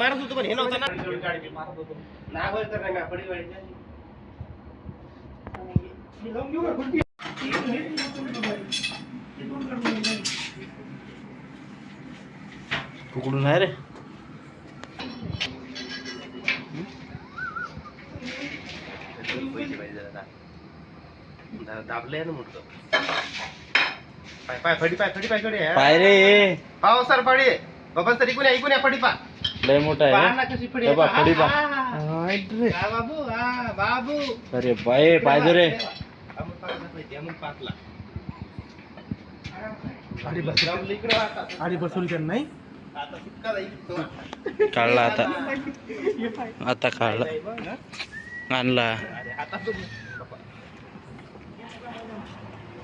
मारत होतो पण हे नव्हतं ना गाडी मारत होतो नागोय तर नाही पडी गाडी कुकडून नाही रे दाबले ना मोठं पाय पाय फडी पाय फडी पाय कडे पाय रे पाव सर फडी बाबा तरी ऐकून या फडी पा लय मोठा आहे कशी फडी हे बघ, फडी पा. बाबू हा बाबू अरे बाय पाहिजे रे आधी बसून त्यांना नाही काढला आता आता काढला आणला आता